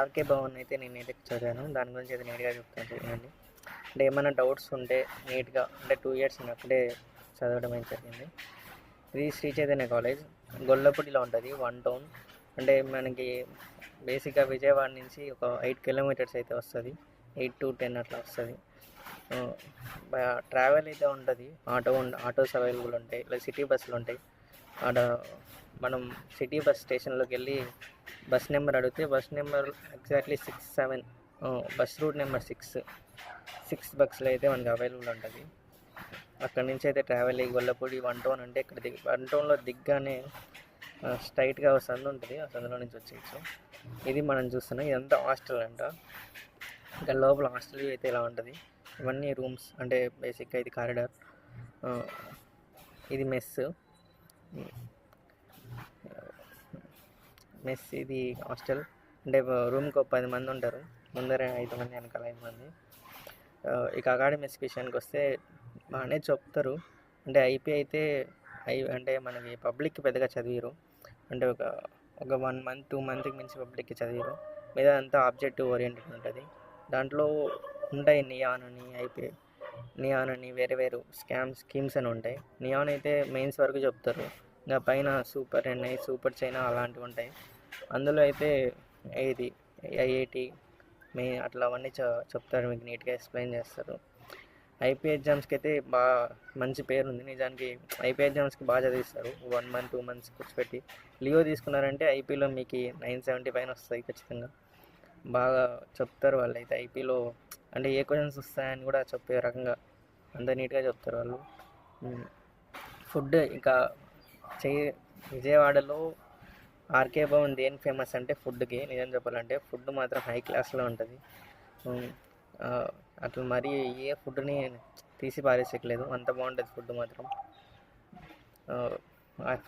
RK Bhavan అయితే నేనైతే చదివాను. దాని గురించి అయితే నీట్గా చెప్తాను చూడండి. అంటే ఏమైనా డౌట్స్ ఉంటే నీట్గా అంటే 2 ఇయర్స్ అప్పుడే చదవడం అయితే జరిగింది. ఇది శ్రీ చైతన్య కాలేజ్ గొల్లపూడిలో ఉంటుంది, 1 టౌన్. అంటే మనకి బేసిక్గా విజయవాడ నుంచి ఒక 8 కిలోమీటర్స్ అయితే వస్తుంది, 8 to 10 అట్లా వస్తుంది. ట్రావెల్ అయితే ఉంటుంది, ఆటోస్ అవైలబుల్ ఉంటాయి, ఇలా సిటీ బస్సులు ఉంటాయి. ఆడ మనం సిటీ బస్ స్టేషన్లోకి వెళ్ళి బస్ నెంబర్ అడిగితే bus number exactly 6-7 bus route number 6 బస్సులు అయితే మనకి అవైలబుల్ ఉంటుంది. అక్కడి నుంచి అయితే ట్రావెల్ అయ్యి గొల్లపూడి 1 టౌన్ అంటే ఇక్కడ 1 టౌన్లో దిగ్గానే స్ట్రైట్గా ఒక సందు ఉంటుంది, ఆ సందులో నుంచి వచ్చేయచ్చు. ఇది మనం చూస్తున్నాం, ఇదంతా హాస్టల్ అంట. ఇంకా లోపల హాస్టల్ అయితే ఇలా ఉంటుంది. ఇవన్నీ రూమ్స్, అంటే బేసిక్గా ఇది కారిడార్, ఇది మెస్. ఇది హాస్టల్. అంటే రూమ్కి ఒక 10 మంది ఉంటారు, ముందర 5 మంది, వెనకాల 5 మంది. ఇక అకాడమిక్స్ విషయానికి వస్తే బాగానే చెప్తారు. అంటే ఐపీ అయితే అంటే మనకి పబ్లిక్కి పెద్దగా చదివారు, అంటే ఒక 1 month 2 monthకి మించి పబ్లిక్కి చదివారు. మీద అంతా ఆబ్జెక్టివ్ ఓరియంటెడ్ ఉంటుంది. దాంట్లో ఉంటాయి నియాన్ అని వేరే వేరే స్కీమ్స్ అని ఉంటాయి. నియాన్ అయితే మెయిన్స్ వరకు చెప్తారు, ఇంకా పైన సూపర్ ఎన్ఐ, సూపర్ చైనా అలాంటివి ఉంటాయి. అందులో అయితే ఇది ఐఐటి అట్లా అవన్నీ చెప్తారు, మీకు నీట్గా ఎక్స్ప్లెయిన్ చేస్తారు. ఐపీ ఎగ్జామ్స్కి అయితే బాగా మంచి పేరు ఉంది. నిజానికి ఐపీ ఎగ్జామ్స్కి బాగా చదివిస్తారు, 1 month 2 months కూర్చోపెట్టి. లియో తీసుకున్నారంటే ఐపీలో మీకు 970 పైన వస్తాయి ఖచ్చితంగా. బాగా చెప్తారు వాళ్ళు అయితే ఐపీలో, అంటే ఏ క్వశ్చన్స్ వస్తాయని కూడా చెప్పే రకంగా అంత నీట్గా చెప్తారు వాళ్ళు. ఫుడ్ ఇంకా విజయవాడలో ఆర్కే భవన్ దేని ఫేమస్ అంటే ఫుడ్కి. నిజం చెప్పాలంటే ఫుడ్ మాత్రం హై క్లాస్లో ఉంటుంది. అట్లా మరి ఏ ఫుడ్ని తీసి పారేసేయలేదు, అంత బాగుంటుంది ఫుడ్ మాత్రం.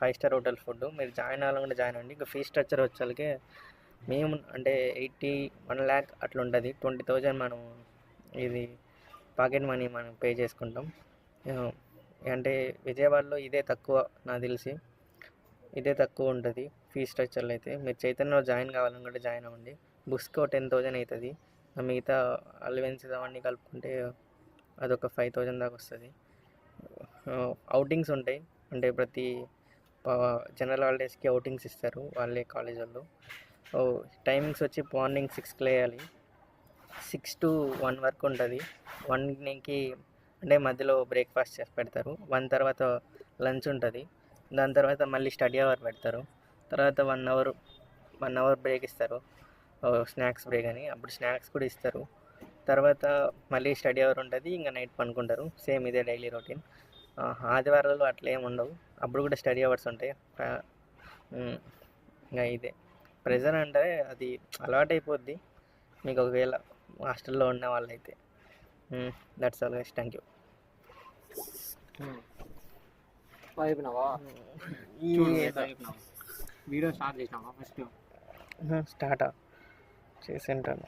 5 star హోటల్ ఫుడ్. మీరు జాయిన్ అవ్వాలంటే జాయిన్ అవ్వండి. ఇంకా ఫీ స్ట్రక్చర్ వచ్చేసరికి మేము అంటే 1 lakh అట్లా ఉంటుంది. 20,000 మనం ఇది పాకెట్ మనీ మనం పే చేసుకుంటాం. అంటే విజయవాడలో ఇదే తక్కువ, నాకు తెలిసి ఇదే తక్కువ ఉంటుంది ఫీ స్ట్రక్చర్లో అయితే. మీరు చైతన్యలో జాయిన్ కావాలనుకుంటే జాయిన్ అవ్వండి. బుక్స్కి 10,000 అవుతుంది, మిగతా అలవెన్సెస్ అవన్నీ కలుపుకుంటే అదొక 5,000 దాకా వస్తుంది. అవుటింగ్స్ ఉంటాయి, అంటే ప్రతి జనరల్ హాలిడేస్కి అవుటింగ్స్ ఇస్తారు వాళ్ళే కాలేజ్ వాళ్ళు. టైమింగ్స్ వచ్చి మార్నింగ్ 6కి లేయాలి, 6 to 1 వరకు ఉంటుంది. 1కి అంటే మధ్యలో బ్రేక్ఫాస్ట్ చేసి పెడతారు, 1 తర్వాత లంచ్ ఉంటుంది, దాని తర్వాత మళ్ళీ స్టడీ అవర్ పెడతారు, తర్వాత 1 hour బ్రేక్ ఇస్తారు, స్నాక్స్ బ్రేక్ అని. అప్పుడు స్నాక్స్ కూడా ఇస్తారు. తర్వాత మళ్ళీ స్టడీ అవర్ ఉంటుంది, ఇంకా నైట్ పనుకుంటారు. సేమ్ ఇదే డైలీ రొటీన్. ఆదివారాలు అట్లా ఏమి ఉండవు, అప్పుడు కూడా స్టడీ అవర్స్ ఉంటాయి. ఇంకా ఇదే ప్రెజర్ అంటే అది అలవాటు అయిపోద్ది మీకు ఒకవేళ హాస్టల్లో ఉన్న వాళ్ళైతే. That's all guys, thank you. Video start చేసినావా? ఫస్ట్ స్టార్టా చేసి ఉంటాను.